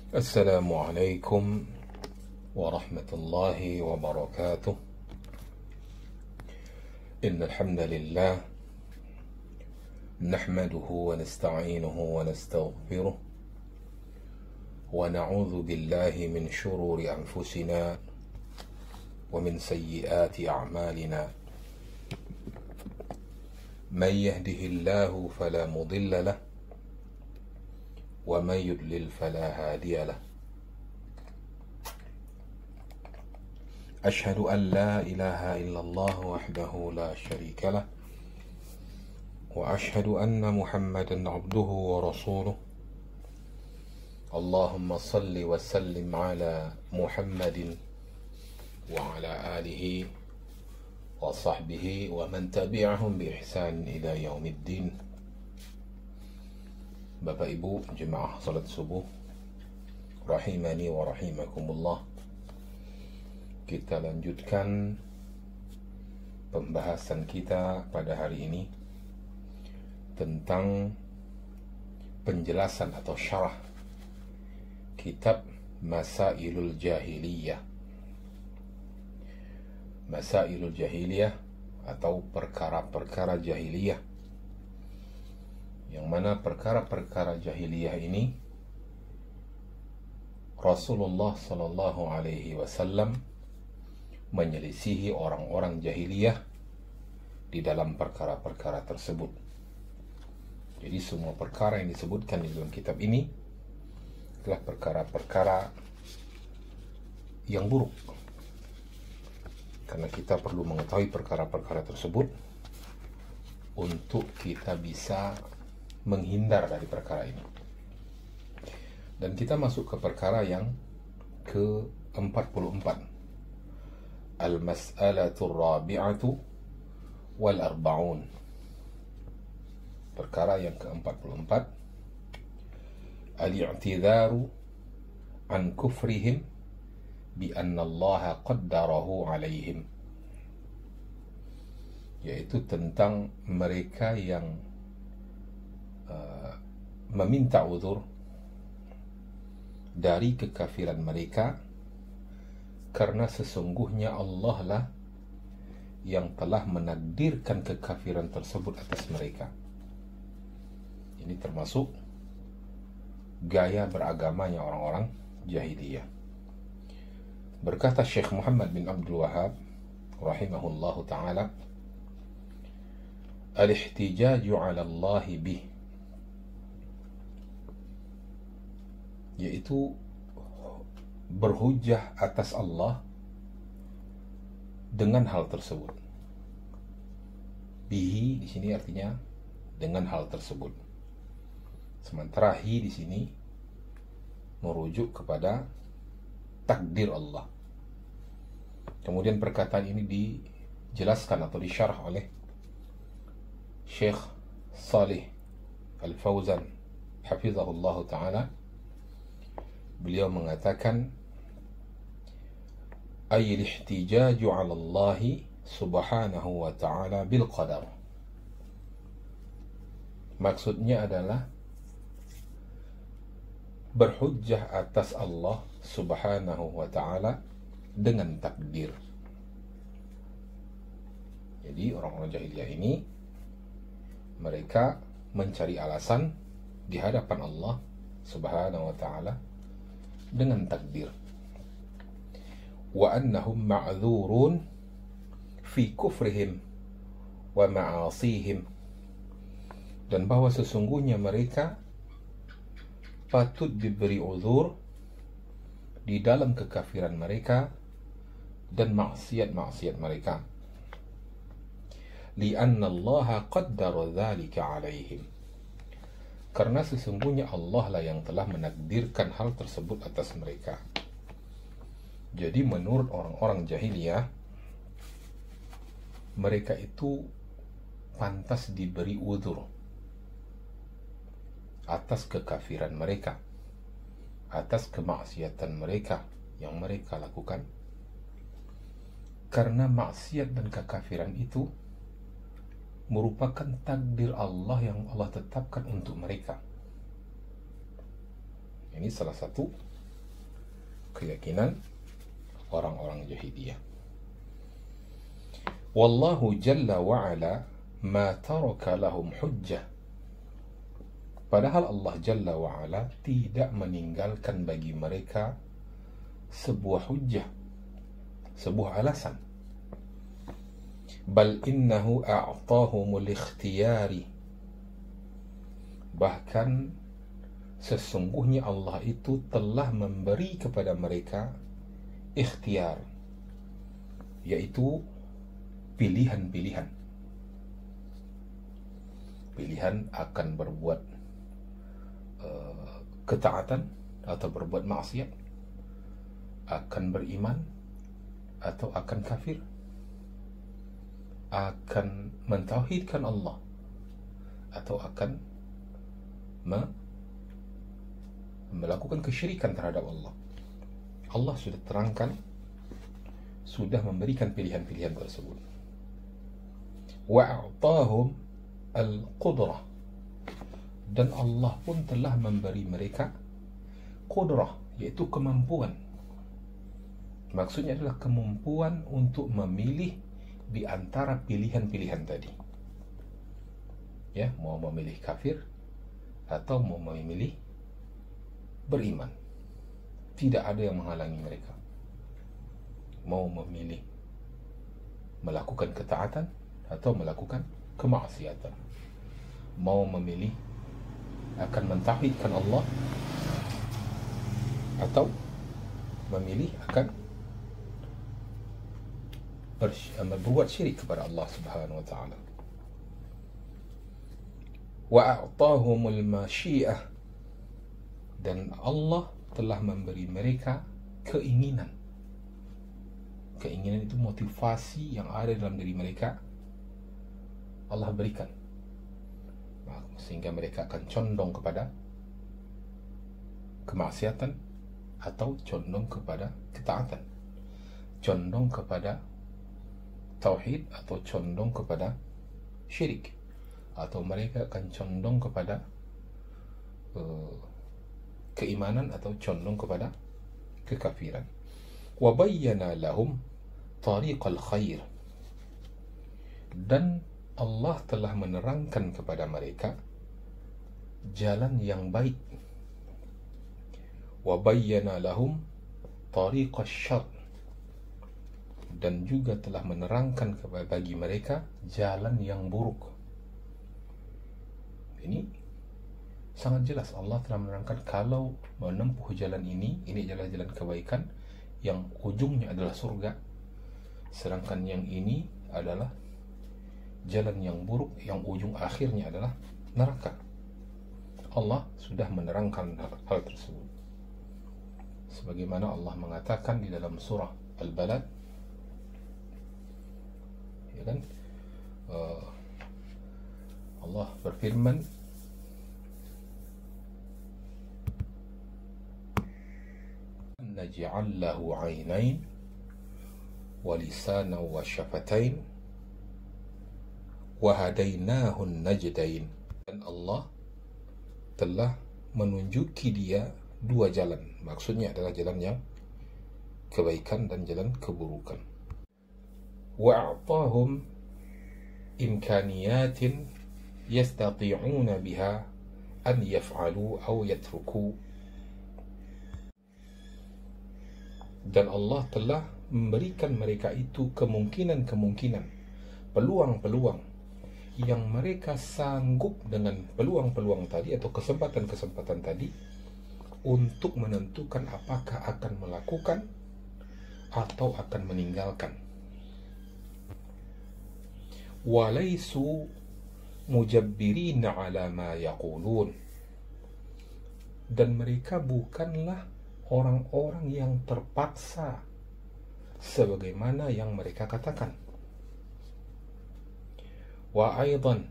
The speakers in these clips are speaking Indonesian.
السلام عليكم ورحمة الله وبركاته. إن الحمد لله نحمده ونستعينه ونستغفره ونعوذ بالله من شرور أنفسنا ومن سيئات أعمالنا. من يهده الله فلا مضل له ومن يضلل فلا هادي له. أشهد أن لا إله إلا الله وحده لا شريك له وأشهد أن محمدا عبده ورسوله. اللهم صل وسلم على محمد وعلى آله وصحبه ومن تبعهم بإحسان إلى يوم الدين. Bapak Ibu jemaah salat subuh rahimani wa rahimakumullah. Kita lanjutkan pembahasan kita pada hari ini tentang penjelasan atau syarah kitab Masailul Jahiliyah. Masailul Jahiliyah atau perkara-perkara jahiliyah, yang mana perkara-perkara jahiliyah ini Rasulullah Sallallahu Alaihi Wasallam menyelisihi orang-orang jahiliyah di dalam perkara-perkara tersebut. Jadi semua perkara yang disebutkan di dalam kitab ini adalah perkara-perkara yang buruk, karena kita perlu mengetahui perkara-perkara tersebut untuk kita bisa menghindar dari perkara ini. Dan kita masuk ke perkara yang ke-44, Al-Mas'alatul Rabi'atu wal Arba'un. Perkara yang ke-44, Al-i'tidharu an kufrihim bi anna Allah qaddarahu alaihim, yaitu tentang mereka yang meminta uzur dari kekafiran mereka, karena sesungguhnya Allah lah yang telah menakdirkan kekafiran tersebut atas mereka. Ini termasuk gaya beragamanya orang-orang jahiliyah. Berkata Syekh Muhammad bin Abdul Wahhab rahimahullahu ta'ala, al-ihtijaju ala Allah bih, yaitu berhujjah atas Allah dengan hal tersebut. Bihi di sini artinya dengan hal tersebut. Sementara hi di sini merujuk kepada takdir Allah. Kemudian perkataan ini dijelaskan atau disyarah oleh Syekh Salih Al-Fauzan hafizahullah ta'ala. Beliau mengatakan, ay al-ihtijaju 'ala Allah subhanahu wa ta'ala bil qadar. Maksudnya adalah berhujjah atas Allah subhanahu wa ta'ala dengan takdir. Jadi orang-orang jahiliyah ini, mereka mencari alasan di hadapan Allah subhanahu wa ta'ala dengan takdir. Wa annahum ma'dzurun fi kufrihim wa ma'asihim, dan bahwa sesungguhnya mereka patut diberi uzur di dalam kekafiran mereka dan maksiat-maksiat mereka. Li'anna Allah qaddara dzalika 'alaihim, karena sesungguhnya Allah lah yang telah menakdirkan hal tersebut atas mereka. Jadi menurut orang-orang jahiliyah, mereka itu pantas diberi uzur atas kekafiran mereka, atas kemaksiatan mereka yang mereka lakukan, karena maksiat dan kekafiran itu merupakan takdir Allah yang Allah tetapkan untuk mereka. Ini salah satu keyakinan orang-orang jahiliyah. Wallahu jalla wa'ala ma taraka lahum hujjah. Padahal Allah jalla wa'ala tidak meninggalkan bagi mereka sebuah hujjah, sebuah alasan. Bal innahu a'tahumul ikhtiyari. Bahkan sesungguhnya Allah itu telah memberi kepada mereka ikhtiar, yaitu pilihan-pilihan. Pilihan akan berbuat ketaatan atau berbuat maksiat, akan beriman atau akan kafir, akan mentauhidkan Allah atau akan melakukan kesyirikan terhadap Allah. Allah sudah terangkan, sudah memberikan pilihan-pilihan tersebut. Wa'atahum al-qudrah, dan Allah pun telah memberi mereka qudrah, yaitu kemampuan. Maksudnya adalah kemampuan untuk memilih di antara pilihan-pilihan tadi. Ya, mau memilih kafir atau mau memilih beriman. Tidak ada yang menghalangi mereka. Mau memilih melakukan ketaatan atau melakukan kemaksiatan. Mau memilih akan mentauhidkan Allah atau memilih akan berbuat syirik kepada Allah Subhanahu wa taala. Wa a'tahumul masyiah, dan Allah telah memberi mereka keinginan. Keinginan itu motivasi yang ada dalam diri mereka, Allah berikan, sehingga mereka akan condong kepada kemaksiatan atau condong kepada ketaatan, condong kepada tauhid atau condong kepada syirik, atau mereka akan condong kepada keimanan atau condong kepada kekafiran. Wa bayyana lahum tariqal khair, dan Allah telah menerangkan kepada mereka jalan yang baik. Wa bayyana lahum tariqash syarr, dan juga telah menerangkan bagi mereka jalan yang buruk. Ini sangat jelas, Allah telah menerangkan kalau menempuh jalan ini adalah jalan kebaikan yang ujungnya adalah surga, sedangkan yang ini adalah jalan yang buruk yang ujung akhirnya adalah neraka. Allah sudah menerangkan hal tersebut, sebagaimana Allah mengatakan di dalam surah Al-Balad, ya kan, Allah berfirman, naj'al lahu 'ainain wa lisanan wa syafatain wa hadainahu najdain. Dan Allah telah menunjuki dia dua jalan, maksudnya adalah jalan yang kebaikan dan jalan keburukan. Wa a'tahum imkaniyatin yastati'una biha an yaf'alu aw yatruku, dan Allah telah memberikan mereka itu kemungkinan-kemungkinan, peluang-peluang yang mereka sanggup dengan peluang-peluang tadi atau kesempatan-kesempatan tadi untuk menentukan apakah akan melakukan atau akan meninggalkan. Walaisu mujabbirina ala ma yaqulun, dan mereka bukanlah orang-orang yang terpaksa sebagaimana yang mereka katakan. Wa aidan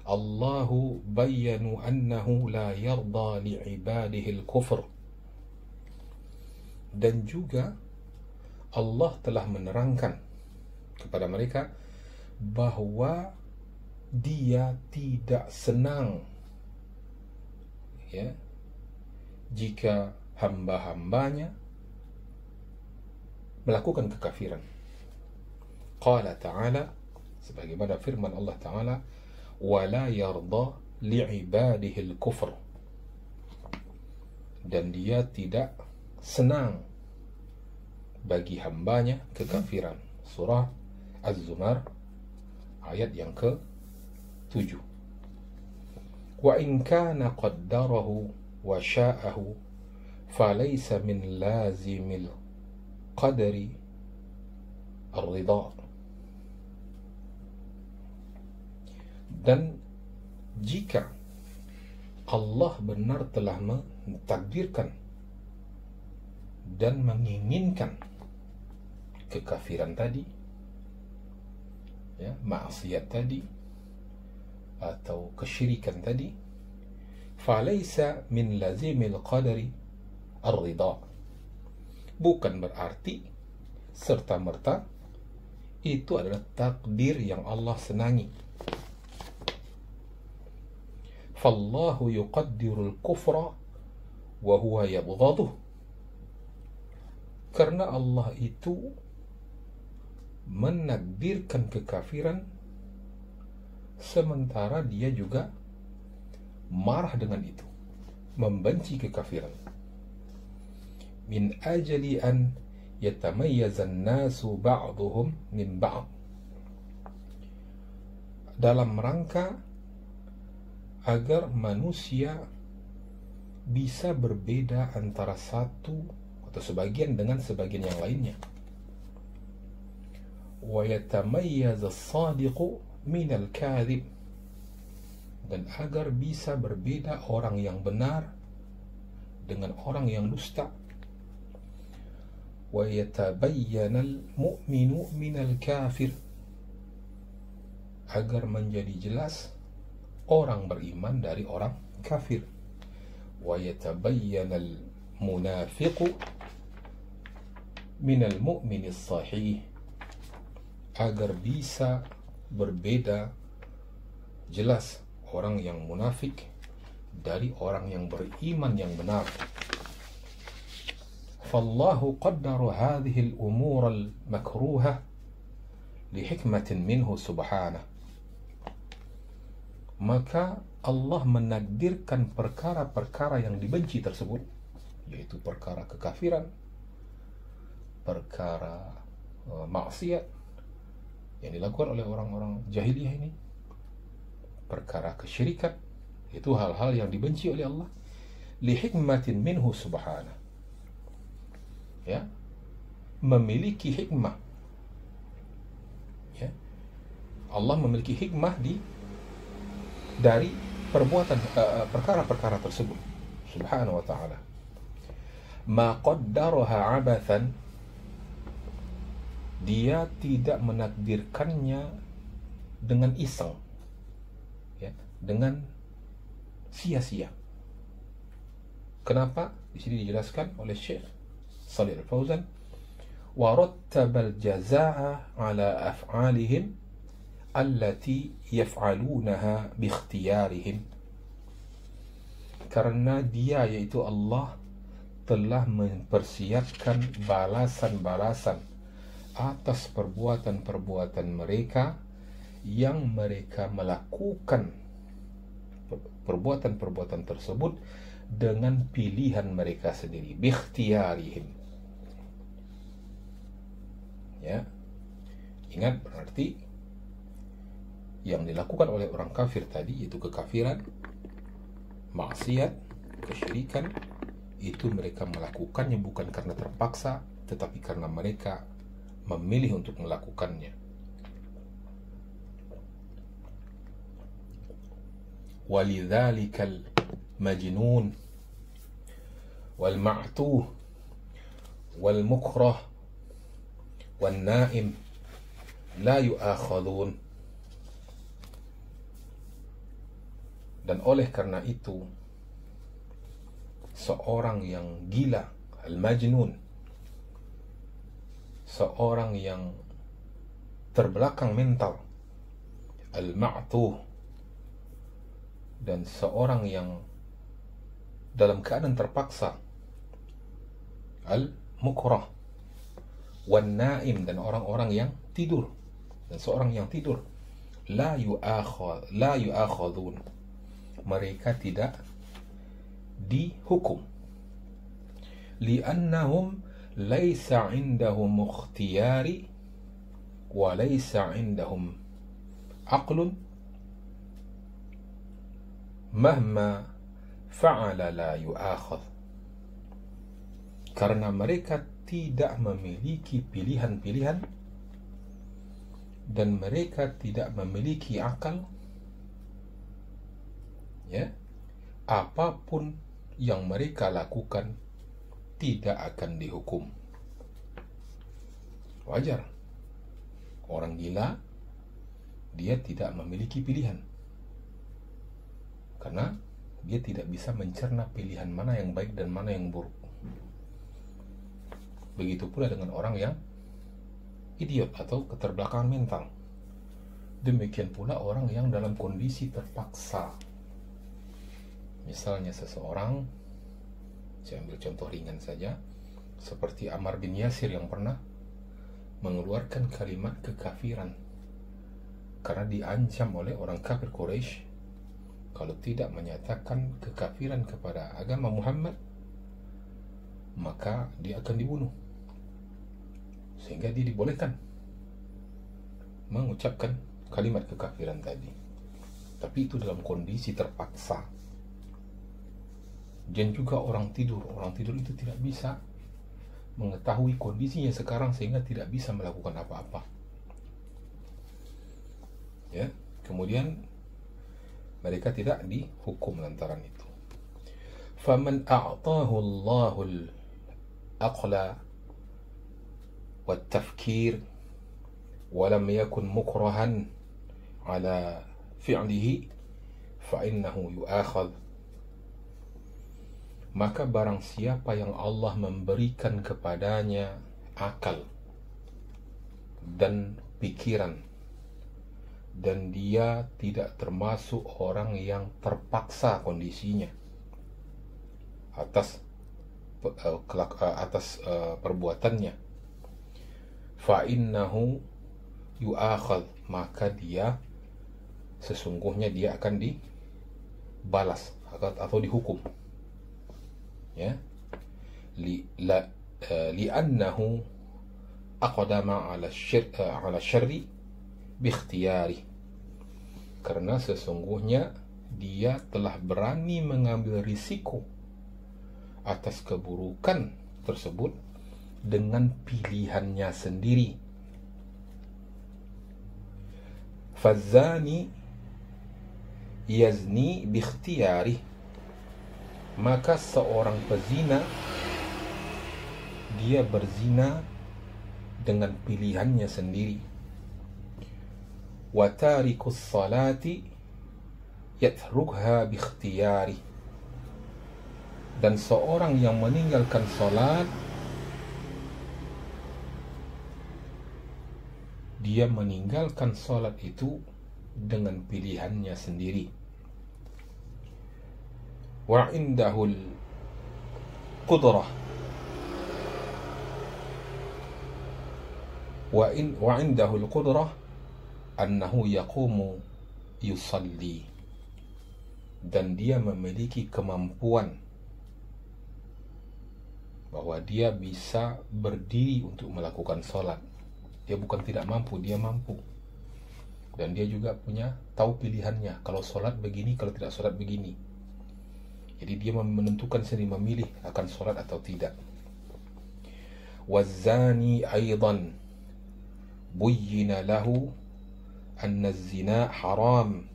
Allahu bayyanu annahu la yarda li'ibadihi al-kufr, dan juga Allah telah menerangkan kepada mereka bahwa dia tidak senang, ya, jika hamba-hambanya melakukan kekafiran. Qala ta'ala, sebagaimana firman Allah Ta'ala, wala yarda li'ibadihi al-kufr, dan dia tidak senang bagi hambanya kekafiran. Surah Az-Zumar ayat yang ke-7. Wa in kana qaddarahu wa sya'ahu falaysa min lazimil qadri ar-ridha. Dan jika Allah benar telah mentakdirkan dan menginginkan kekafiran tadi, ya, maksiat tadi atau kesyirikan tadi, falaysa min lazimil qadari ar-ridha, bukan berarti serta-merta itu adalah takdir yang Allah senangi. Fallahu yuqaddirul kufra wa huwa yabghaduh, karena Allah itu menakdirkan kekafiran sementara dia juga marah dengan itu, membenci kekafiran. Min ajali an yatamayyazan nasu ba'duhum min ba'd, dalam rangka agar manusia bisa berbeda antara satu atau sebagian dengan sebagian yang lainnya. Wa yatamayyaza as-sadiqu min al-kadhib, dan agar bisa berbeda orang yang benar dengan orang yang dusta. Wa yatabayyana al-mu'minu min al-kafir, agar menjadi jelas orang beriman dari orang kafir. Wa yatabayyana al-munafiqu min al-mu'min as-sahih, agar bisa berbeda jelas orang yang munafik dari orang yang beriman yang benar. Fallahu qaddara hadhihi al-umur al-makruha li hikmatin minhu subhanahu, maka Allah menakdirkan perkara-perkara yang dibenci tersebut, yaitu perkara kekafiran, perkara maksiat yang dilakukan oleh orang-orang jahiliyah ini, perkara kesyirikan, itu hal-hal yang dibenci oleh Allah, li hikmatin minhu subhanahu, ya, memiliki hikmah, ya, Allah memiliki hikmah dari perbuatan perkara-perkara tersebut subhanahu wa ta'ala. Ma qaddaraha abathan, dia tidak menakdirkannya dengan iseng, ya, dengan sia-sia. Kenapa? Di sini dijelaskan oleh Syekh Shalih Al-Fauzan, wa rattabal jazaa'a ala af'alihim allati yaf'alunaha bi ikhtiyarihim, karena dia, yaitu Allah, telah mempersiapkan balasan-balasan atas perbuatan-perbuatan mereka yang mereka melakukan perbuatan-perbuatan tersebut dengan pilihan mereka sendiri, bi ikhtiyarihim, ya. Ingat, berarti yang dilakukan oleh orang kafir tadi, yaitu kekafiran, maksiat, kesyirikan, itu mereka melakukannya bukan karena terpaksa, tetapi karena mereka memilih untuk melakukannya. Walidzalikal majnun wal ma'tuh wal mukrah wan naim la yu'akhadun, dan oleh karena itu seorang yang gila, al-majnun, seorang yang terbelakang mental, al-ma'tuh, dan seorang yang dalam keadaan terpaksa, al-mukrah, wan naim, dan orang-orang yang tidur. Dan seorang yang tidur, la yu'akhadun, mereka tidak dihukum. Li'annahum laisa indahum ikhtiyari wa laisa indahum aqlun mahma fa'ala la yu'akhad. Karena mereka tidak memiliki pilihan-pilihan dan mereka tidak memiliki akal, ya, apapun yang mereka lakukan tidak akan dihukum. Wajar, orang gila dia tidak memiliki pilihan karena dia tidak bisa mencerna pilihan mana yang baik dan mana yang buruk. Begitu pula dengan orang yang idiot atau keterbelakangan mental. Demikian pula orang yang dalam kondisi terpaksa. Misalnya seseorang, saya ambil contoh ringan saja, seperti Ammar bin Yasir yang pernah mengeluarkan kalimat kekafiran karena diancam oleh orang kafir Quraisy kalau tidak menyatakan kekafiran kepada agama Muhammad maka dia akan dibunuh. Sehingga dia dibolehkan mengucapkan kalimat kekafiran tadi. Tapi itu dalam kondisi terpaksa. Dan juga orang tidur itu tidak bisa mengetahui kondisinya sekarang sehingga tidak bisa melakukan apa-apa. Ya, kemudian mereka tidak dihukum lantaran itu. Faman a'tahu Allahul aqla والتفكير ولم يكن مكرها على فعله فإنه يؤاخذ. Maka barang siapa yang Allah memberikan kepadanya akal dan pikiran dan dia tidak termasuk orang yang terpaksa kondisinya atas perbuatannya, fa'innahu yu'akhad, maka dia sesungguhnya dia akan dibalas atau dihukum, ya, li'annahu aqdama ala syarri bikhtiyari, karena sesungguhnya dia telah berani mengambil risiko atas keburukan tersebut dengan pilihannya sendiri. Fazani yazni bikhtiyari, maka seorang pezina dia berzina dengan pilihannya sendiri. Wa tarikus salati yatrukha bikhtiyari, dan seorang yang meninggalkan salat dia meninggalkan salat itu dengan pilihannya sendiri. Wa indahul qudrah wa indahul qudrah annahu yaqumu yusalli, dan dia memiliki kemampuan bahwa dia bisa berdiri untuk melakukan salat. Dia bukan tidak mampu, dia mampu. Dan dia juga punya tahu pilihannya, kalau sholat begini, kalau tidak sholat begini. Jadi dia menentukan sendiri, memilih akan sholat atau tidak. Wazani aidan buyyina lahu anna zina haram,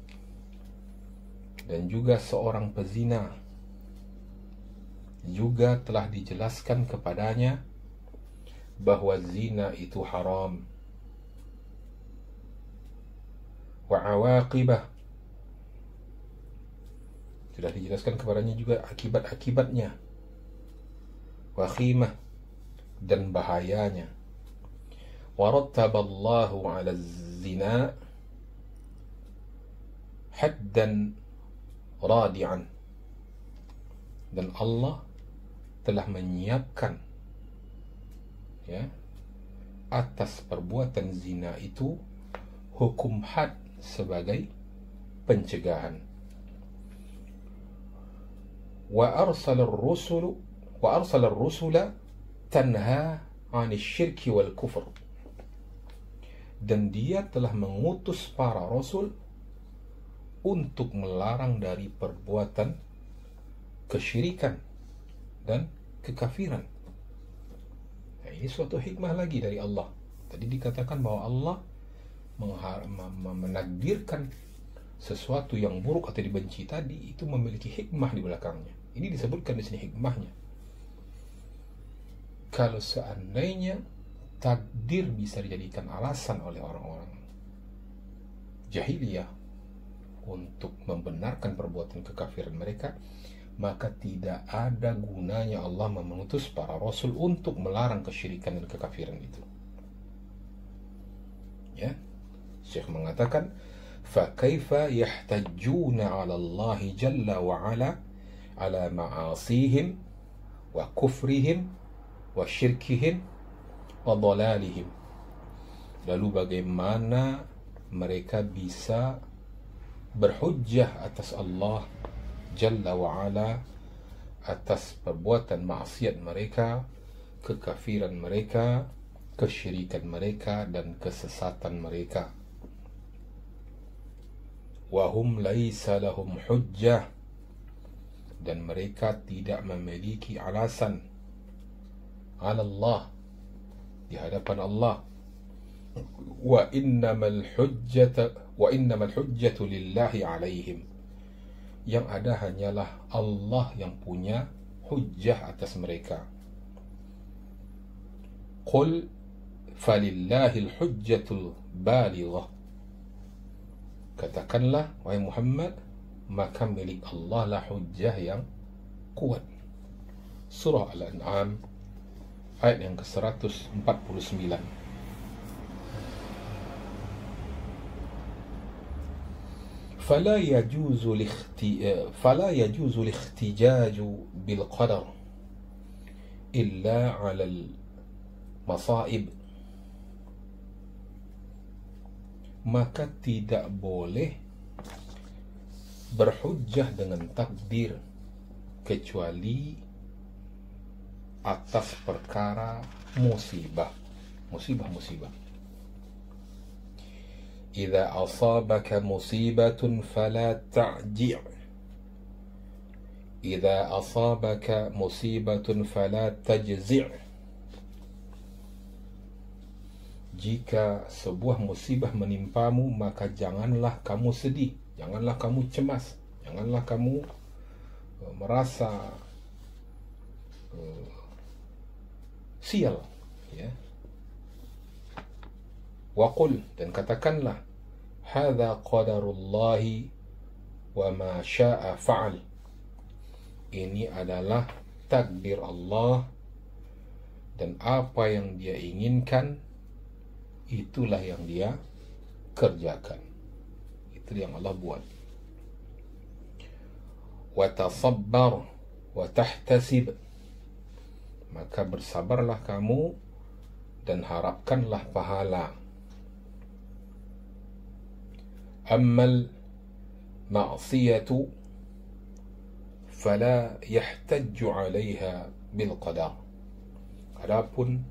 dan juga seorang pezina juga telah dijelaskan kepadanya bahwa zina itu haram. Wa awaqibah, sudah dijelaskan kepadanya juga akibat-akibatnya. Wa khimah, dan bahayanya. Wa rattaballahu 'ala zina haddan radi'an, dan Allah telah menyiapkan, ya, atas perbuatan zina itu hukum had sebagai pencegahan. Wa arsala ar-rusula tanha 'anil syirki wal kufr. Dan dia telah mengutus para rasul untuk melarang dari perbuatan kesyirikan dan kekafiran. Nah, ini suatu hikmah lagi dari Allah. Tadi dikatakan bahwa Allah menakdirkan sesuatu yang buruk atau dibenci tadi itu memiliki hikmah di belakangnya. Ini disebutkan di sini hikmahnya. Kalau seandainya takdir bisa dijadikan alasan oleh orang-orang jahiliyah untuk membenarkan perbuatan kekafiran mereka, maka tidak ada gunanya Allah mengutus para rasul untuk melarang kesyirikan dan kekafiran itu. Ya, Syekh mengatakan, فَكَيْفَ يَحْتَجُّونَ عَلَى اللَّهِ جَلَّ وَعَلَى عَلَى مَعَاصِيهِمْ وَكُفْرِهِمْ وَشِرْكِهِمْ وَضَلَالِهِمْ. Lalu bagaimana mereka bisa berhujjah atas Allah Jalla wa'ala atas perbuatan maksiat mereka, kekafiran mereka, kesyirikan mereka, dan kesesatan mereka. Wahum laisa lahum hujjah, dan mereka tidak memiliki alasan ala Allah, di hadapan Allah. Wa innamal hujjatu lillahi alaihim. Yang ada hanyalah Allah yang punya hujjah atas mereka. Qul falillahil hujjatul balighah. Katakanlah, wahai Muhammad, maka milik Allah lah hujjah yang kuat. Surah Al-An'am ayat yang ke-149. فلا يجوز الاحتجاج بالقدر إلا على المصائب. Maka tidak boleh berhujjah dengan takdir kecuali atas perkara musibah. إذا أصابك مصيبة فلا تعجع. إذا أصابك مصيبة فلا تجزع. Jika sebuah musibah menimpamu, maka janganlah kamu sedih, janganlah kamu cemas, janganlah kamu merasa sial, ya. Waqul, dan katakanlah, hadza qadarullahi wa ma syaa fa'al. Ini adalah takdir Allah, dan apa yang Dia inginkan itulah yang Dia kerjakan. Itu yang Allah buat. Wa tasabbar wa tahtasib. Maka bersabarlah kamu dan harapkanlah pahala. Ammal ma'siyatu fala yahtajju 'alaiha bil qadar. Adapun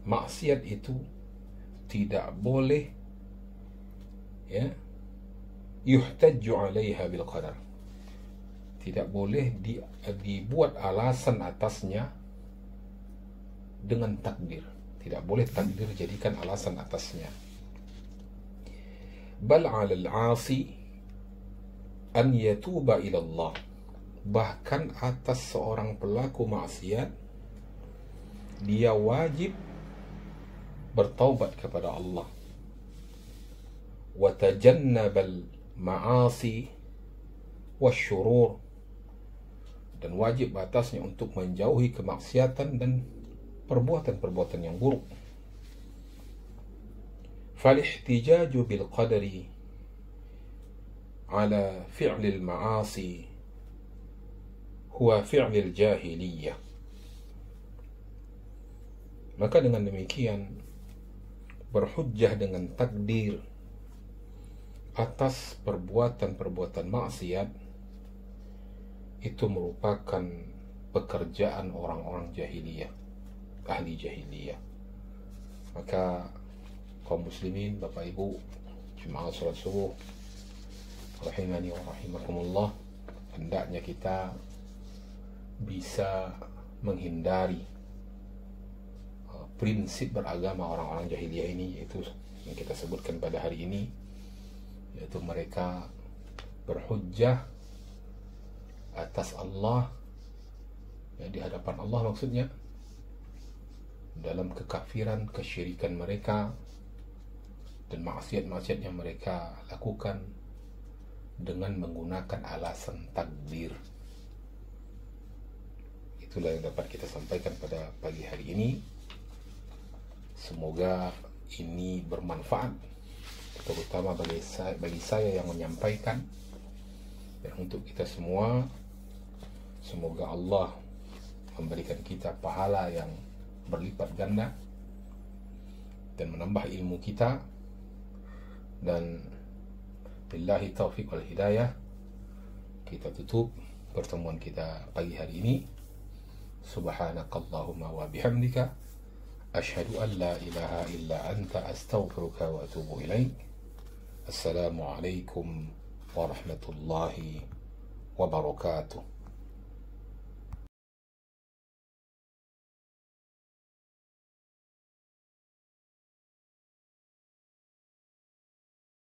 maksiat itu tidak boleh, ya, yuhtajju 'alaiha bil qadar. Tidak boleh dibuat alasan atasnya dengan takdir. Tidak boleh takdir jadikan alasan atasnya. Bal 'alal 'asi an yatuba ila Allah. Bahkan atas seorang pelaku maksiat, dia wajib bertaubat kepada Allah. Wa tajannabal ma'asi wasyurur. Dan wajib atasnya untuk menjauhi kemaksiatan dan perbuatan-perbuatan yang buruk. فالاحتجاج بالقدر على فعل المعاصي هو فعل الجاهلية. Maka dengan demikian berhujjah dengan takdir atas perbuatan-perbuatan maksiat itu merupakan pekerjaan orang-orang jahiliyah, ahli jahiliyah. Maka kaum muslimin, Bapak Ibu, jemaah salat subuh rahimani wa rahimakumullah, hendaknya kita bisa menghindari prinsip beragama orang-orang jahiliyah ini, yaitu yang kita sebutkan pada hari ini, yaitu mereka berhujjah atas Allah, ya, di hadapan Allah maksudnya, dalam kekafiran, kesyirikan mereka dan maksiat-maksiat yang mereka lakukan dengan menggunakan alasan takdir. Itulah yang dapat kita sampaikan pada pagi hari ini. Semoga ini bermanfaat, terutama bagi saya yang menyampaikan, dan untuk kita semua. Semoga Allah memberikan kita pahala yang berlipat ganda dan menambah ilmu kita. Dan billahi taufiq wal hidayah, kita tutup pertemuan kita pagi hari ini. Subhanakallahumma wa bihamdika, asyhadu an la ilaha illa anta, astaghfiruka wa atubu ilaik. Assalamualaikum warahmatullahi wabarakatuh.